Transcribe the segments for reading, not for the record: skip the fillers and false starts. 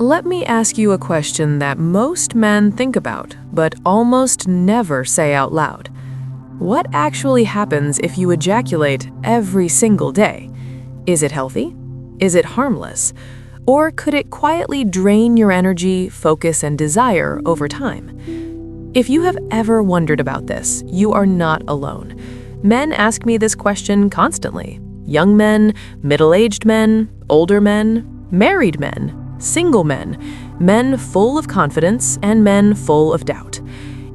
Let me ask you a question that most men think about, but almost never say out loud. What actually happens if you ejaculate every single day? Is it healthy? Is it harmless? Or could it quietly drain your energy, focus, and desire over time? If you have ever wondered about this, you are not alone. Men ask me this question constantly. Young men, middle-aged men, older men, married men, single men, men full of confidence, and men full of doubt.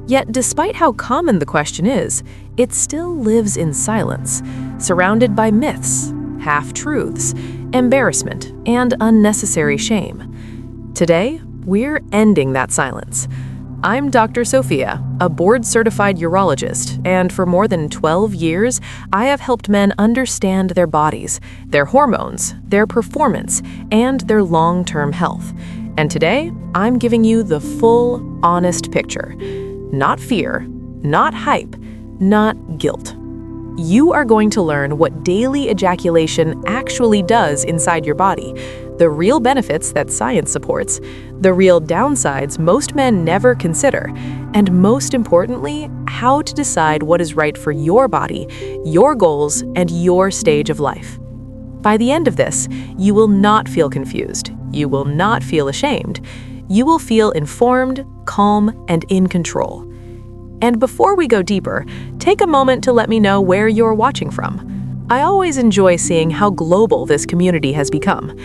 Yet despite how common the question is, it still lives in silence, surrounded by myths, half-truths, embarrassment, and unnecessary shame. Today, we're ending that silence. I'm Dr. Sophia, a board-certified urologist, and for more than 12 years, I have helped men understand their bodies, their hormones, their performance, and their long-term health. And today, I'm giving you the full, honest picture. Not fear, not hype, not guilt. You are going to learn what daily ejaculation actually does inside your body, the real benefits that science supports, the real downsides most men never consider, and most importantly, how to decide what is right for your body, your goals, and your stage of life. By the end of this, you will not feel confused. You will not feel ashamed. You will feel informed, calm, and in control. And before we go deeper, take a moment to let me know where you're watching from. I always enjoy seeing how global this community has become.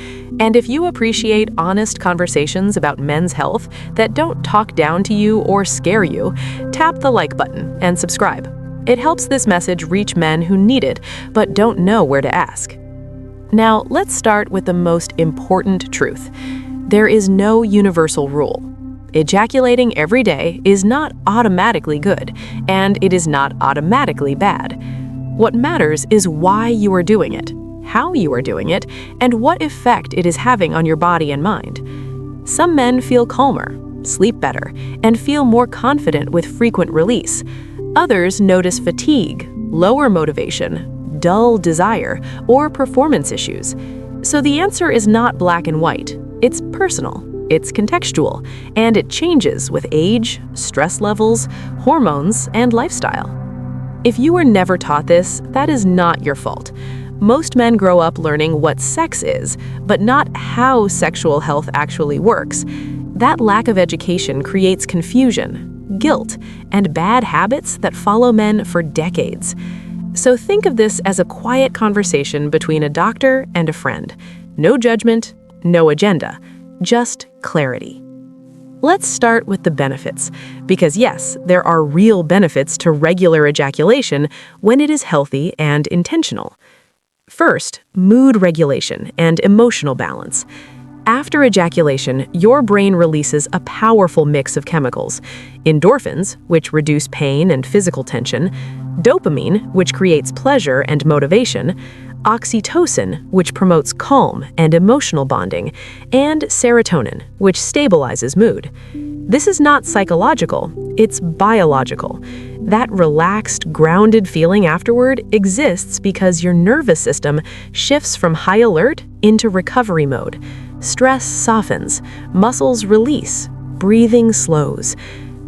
And if you appreciate honest conversations about men's health that don't talk down to you or scare you, tap the like button and subscribe. It helps this message reach men who need it but don't know where to ask. Now, let's start with the most important truth. There is no universal rule. Ejaculating every day is not automatically good, and it is not automatically bad. What matters is why you are doing it, how you are doing it, and what effect it is having on your body and mind. Some men feel calmer, sleep better, and feel more confident with frequent release. Others notice fatigue, lower motivation, dull desire, or performance issues. So the answer is not black and white. It's personal, it's contextual, and it changes with age, stress levels, hormones, and lifestyle. If you were never taught this, that is not your fault. Most men grow up learning what sex is, but not how sexual health actually works. That lack of education creates confusion, guilt, and bad habits that follow men for decades. So think of this as a quiet conversation between a doctor and a friend. No judgment, no agenda, just clarity. Let's start with the benefits, because yes, there are real benefits to regular ejaculation when it is healthy and intentional. First, mood regulation and emotional balance. After ejaculation, your brain releases a powerful mix of chemicals: endorphins, which reduce pain and physical tension, dopamine, which creates pleasure and motivation, oxytocin, which promotes calm and emotional bonding, and serotonin, which stabilizes mood. This is not psychological, it's biological. That relaxed, grounded feeling afterward exists because your nervous system shifts from high alert into recovery mode. Stress softens, muscles release, breathing slows.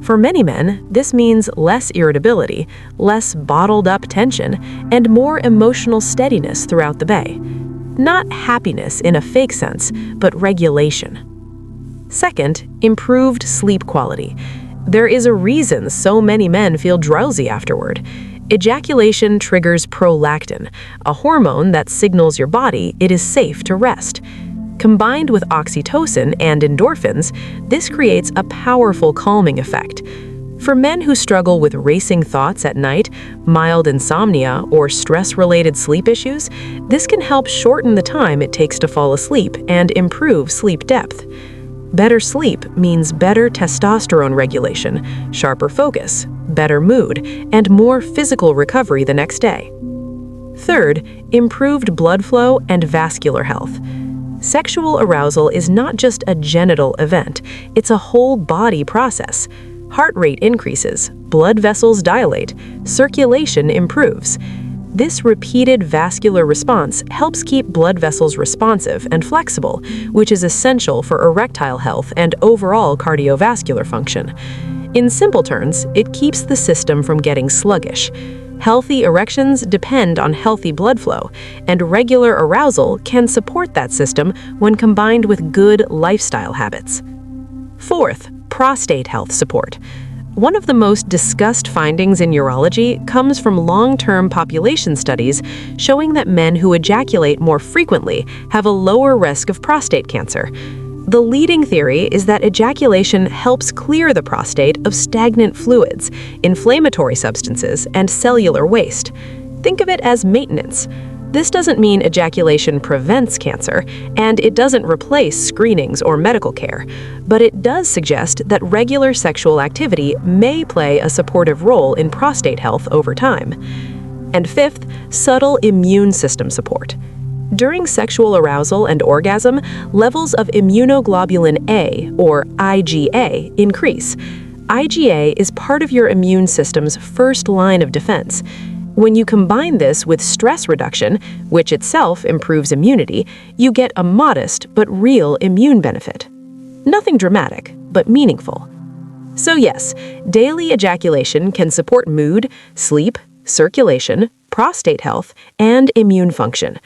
For many men, this means less irritability, less bottled-up tension, and more emotional steadiness throughout the day. Not happiness in a fake sense, but regulation. Second, improved sleep quality. There is a reason so many men feel drowsy afterward. Ejaculation triggers prolactin, a hormone that signals your body it is safe to rest. Combined with oxytocin and endorphins, this creates a powerful calming effect. For men who struggle with racing thoughts at night, mild insomnia, or stress-related sleep issues, this can help shorten the time it takes to fall asleep and improve sleep depth. Better sleep means better testosterone regulation, sharper focus, better mood, and more physical recovery the next day. Third, improved blood flow and vascular health. Sexual arousal is not just a genital event, it's a whole body process. Heart rate increases, blood vessels dilate, circulation improves. This repeated vascular response helps keep blood vessels responsive and flexible, which is essential for erectile health and overall cardiovascular function. In simple terms, it keeps the system from getting sluggish. Healthy erections depend on healthy blood flow, and regular arousal can support that system when combined with good lifestyle habits. Fourth, prostate health support. One of the most discussed findings in urology comes from long-term population studies showing that men who ejaculate more frequently have a lower risk of prostate cancer. The leading theory is that ejaculation helps clear the prostate of stagnant fluids, inflammatory substances, and cellular waste. Think of it as maintenance. This doesn't mean ejaculation prevents cancer, and it doesn't replace screenings or medical care, but it does suggest that regular sexual activity may play a supportive role in prostate health over time. And fifth, subtle immune system support. During sexual arousal and orgasm, levels of immunoglobulin A, or IgA, increase. IgA is part of your immune system's first line of defense. When you combine this with stress reduction, which itself improves immunity, you get a modest but real immune benefit. Nothing dramatic, but meaningful. So yes, daily ejaculation can support mood, sleep, circulation, prostate health, and immune function.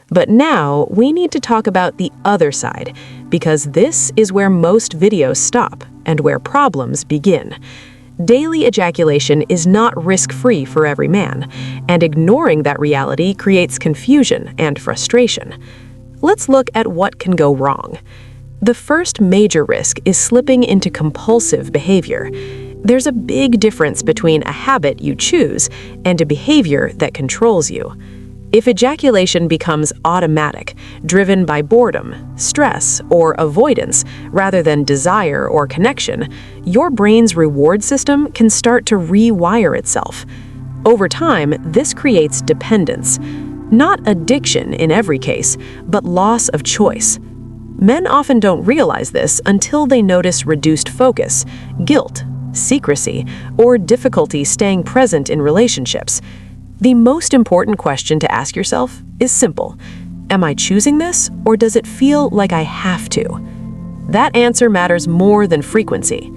But now we need to talk about the other side, because this is where most videos stop and where problems begin. Daily ejaculation is not risk-free for every man, and ignoring that reality creates confusion and frustration. Let's look at what can go wrong. The first major risk is slipping into compulsive behavior. There's a big difference between a habit you choose and a behavior that controls you. If ejaculation becomes automatic, driven by boredom, stress, or avoidance rather than desire or connection, your brain's reward system can start to rewire itself. Over time, this creates dependence. Not addiction in every case, but loss of choice. Men often don't realize this until they notice reduced focus, guilt, secrecy, or difficulty staying present in relationships. The most important question to ask yourself is simple. Am I choosing this, or does it feel like I have to? That answer matters more than frequency.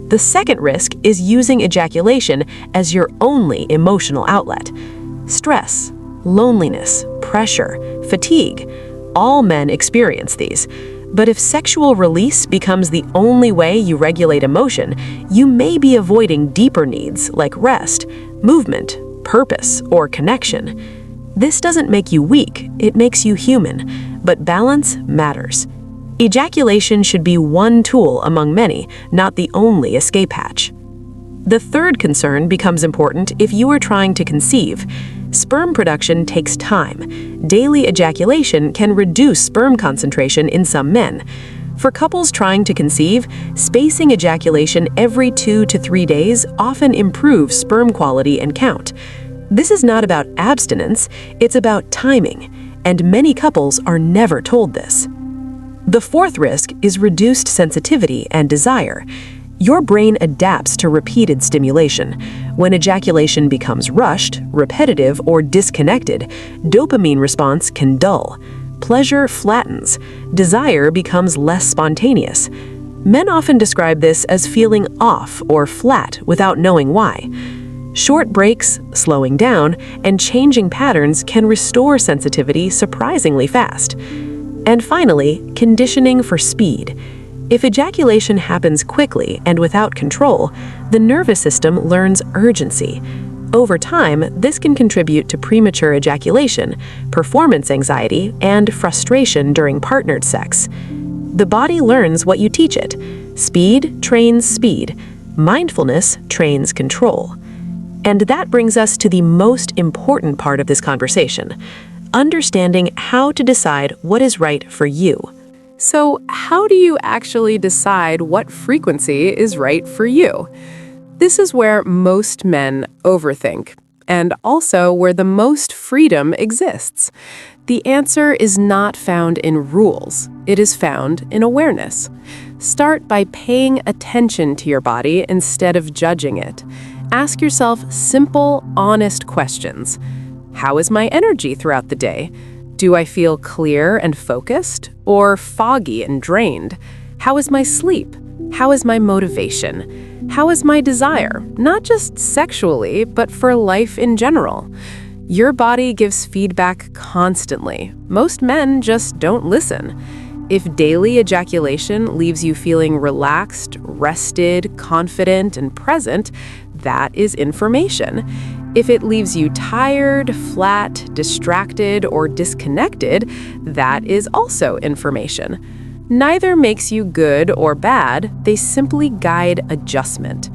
The second risk is using ejaculation as your only emotional outlet. Stress, loneliness, pressure, fatigue, all men experience these. But if sexual release becomes the only way you regulate emotion, you may be avoiding deeper needs like rest, movement, purpose, or connection. This doesn't make you weak, it makes you human, but balance matters. Ejaculation should be one tool among many, not the only escape hatch. The third concern becomes important if you are trying to conceive. Sperm production takes time. Daily ejaculation can reduce sperm concentration in some men. For couples trying to conceive, spacing ejaculation every 2 to 3 days often improves sperm quality and count. This is not about abstinence, it's about timing, and many couples are never told this. The fourth risk is reduced sensitivity and desire. Your brain adapts to repeated stimulation. When ejaculation becomes rushed, repetitive, or disconnected, dopamine response can dull. Pleasure flattens. Desire becomes less spontaneous. Men often describe this as feeling off or flat without knowing why. Short breaks, slowing down, and changing patterns can restore sensitivity surprisingly fast. And finally, conditioning for speed. If ejaculation happens quickly and without control, the nervous system learns urgency. Over time, this can contribute to premature ejaculation, performance anxiety, and frustration during partnered sex. The body learns what you teach it. Speed trains speed. Mindfulness trains control. And that brings us to the most important part of this conversation, understanding how to decide what is right for you. So, how do you actually decide what frequency is right for you? This is where most men overthink, and also where the most freedom exists. The answer is not found in rules, it is found in awareness. Start by paying attention to your body instead of judging it. Ask yourself simple, honest questions. How is my energy throughout the day? Do I feel clear and focused, or foggy and drained? How is my sleep? How is my motivation? How is my desire, not just sexually, but for life in general? Your body gives feedback constantly. Most men just don't listen. If daily ejaculation leaves you feeling relaxed, rested, confident, and present, that is information. If it leaves you tired, flat, distracted, or disconnected, that is also information. Neither makes you good or bad, they simply guide adjustment.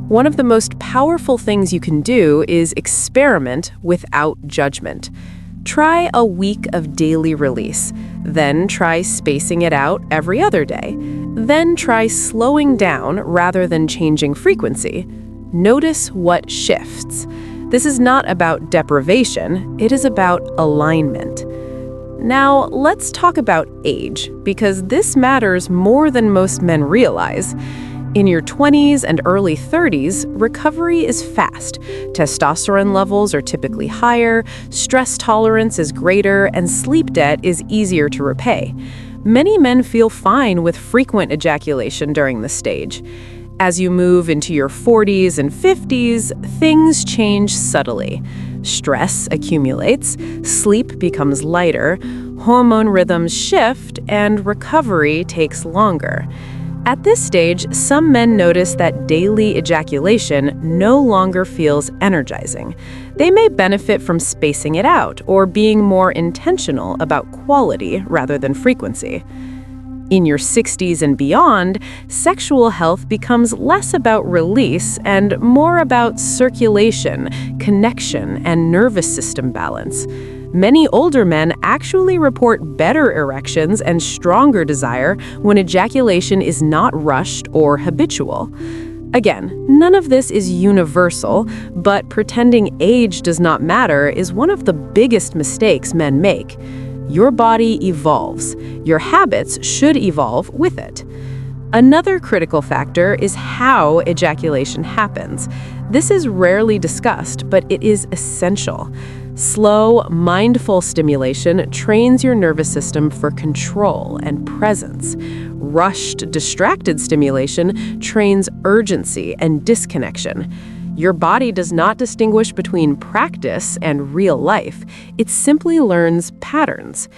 One of the most powerful things you can do is experiment without judgment. Try a week of daily release, then try spacing it out every other day. Then try slowing down rather than changing frequency. Notice what shifts. This is not about deprivation, it is about alignment. Now, let's talk about age, because this matters more than most men realize. In your 20s and early 30s, recovery is fast. Testosterone levels are typically higher, stress tolerance is greater, and sleep debt is easier to repay. Many men feel fine with frequent ejaculation during this stage. As you move into your 40s and 50s, things change subtly. Stress accumulates, sleep becomes lighter, hormone rhythms shift, and recovery takes longer. At this stage, some men notice that daily ejaculation no longer feels energizing. They may benefit from spacing it out or being more intentional about quality rather than frequency. In your 60s and beyond, sexual health becomes less about release and more about circulation, connection, and nervous system balance. Many older men actually report better erections and stronger desire when ejaculation is not rushed or habitual. Again, none of this is universal, but pretending age does not matter is one of the biggest mistakes men make. Your body evolves. Your habits should evolve with it. Another critical factor is how ejaculation happens. This is rarely discussed, but it is essential. Slow, mindful stimulation trains your nervous system for control and presence. Rushed, distracted stimulation trains urgency and disconnection. Your body does not distinguish between practice and real life. It simply learns patterns.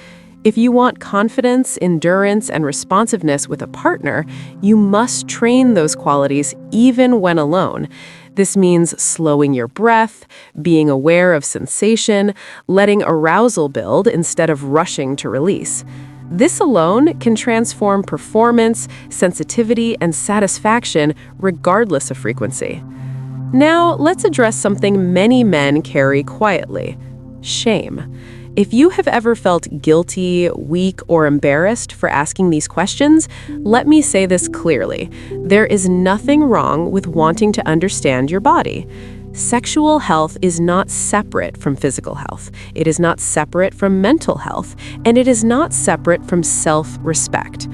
If you want confidence, endurance, and responsiveness with a partner, you must train those qualities even when alone. This means slowing your breath, being aware of sensation, letting arousal build instead of rushing to release. This alone can transform performance, sensitivity, and satisfaction regardless of frequency. Now, let's address something many men carry quietly: shame. If you have ever felt guilty, weak, or embarrassed for asking these questions, let me say this clearly. There is nothing wrong with wanting to understand your body. Sexual health is not separate from physical health. It is not separate from mental health, and it is not separate from self-respect.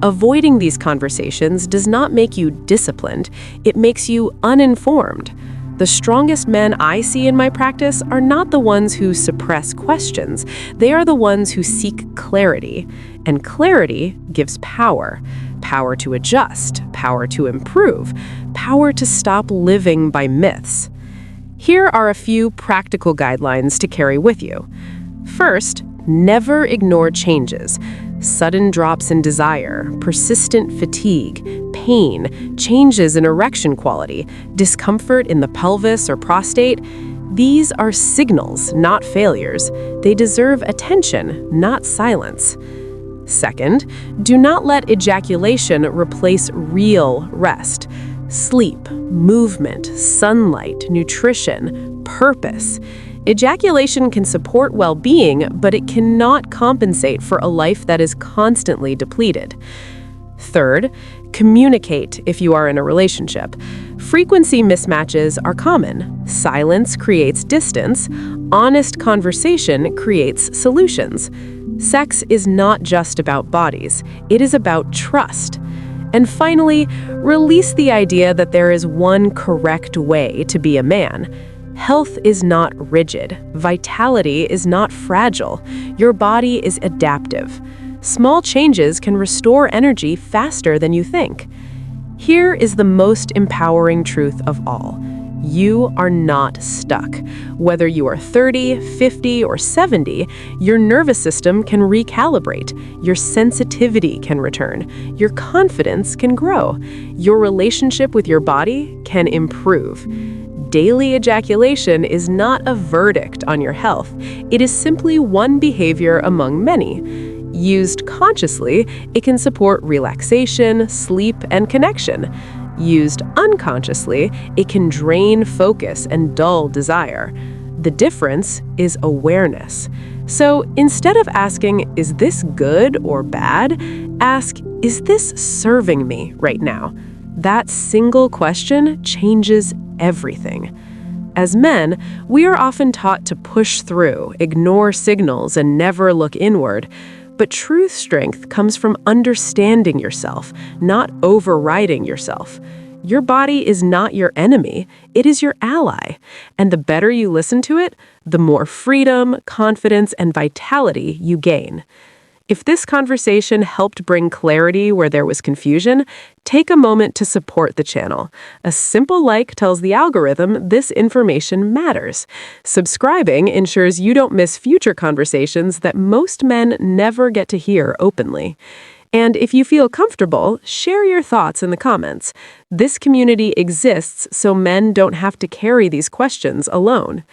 Avoiding these conversations does not make you disciplined, it makes you uninformed. The strongest men I see in my practice are not the ones who suppress questions. They are the ones who seek clarity. And clarity gives power. Power to adjust, power to improve, power to stop living by myths. Here are a few practical guidelines to carry with you. First, never ignore changes. Sudden drops in desire, persistent fatigue, pain, changes in erection quality, discomfort in the pelvis or prostate. These are signals, not failures. They deserve attention, not silence. Second, do not let ejaculation replace real rest. Sleep, movement, sunlight, nutrition, purpose. Ejaculation can support well-being, but it cannot compensate for a life that is constantly depleted. Third, communicate if you are in a relationship. Frequency mismatches are common. Silence creates distance. Honest conversation creates solutions. Sex is not just about bodies. It is about trust. And finally, release the idea that there is one correct way to be a man. Health is not rigid. Vitality is not fragile. Your body is adaptive. Small changes can restore energy faster than you think. Here is the most empowering truth of all. You are not stuck. Whether you are 30, 50, or 70, your nervous system can recalibrate, your sensitivity can return, your confidence can grow, your relationship with your body can improve. Daily ejaculation is not a verdict on your health. It is simply one behavior among many. Used consciously, it can support relaxation, sleep, and connection. Used unconsciously, it can drain focus and dull desire. The difference is awareness. So instead of asking, is this good or bad? Ask, is this serving me right now? That single question changes everything. As men, we are often taught to push through, ignore signals, and never look inward. But true strength comes from understanding yourself, not overriding yourself. Your body is not your enemy, it is your ally. And the better you listen to it, the more freedom, confidence, and vitality you gain. If this conversation helped bring clarity where there was confusion, take a moment to support the channel. A simple like tells the algorithm this information matters. Subscribing ensures you don't miss future conversations that most men never get to hear openly. And if you feel comfortable, share your thoughts in the comments. This community exists so men don't have to carry these questions alone.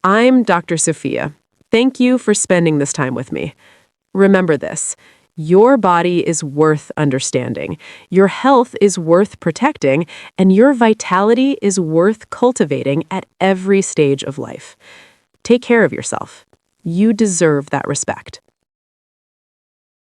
I'm Dr. Sophia. Thank you for spending this time with me. Remember this, your body is worth understanding, your health is worth protecting, and your vitality is worth cultivating at every stage of life. Take care of yourself. You deserve that respect.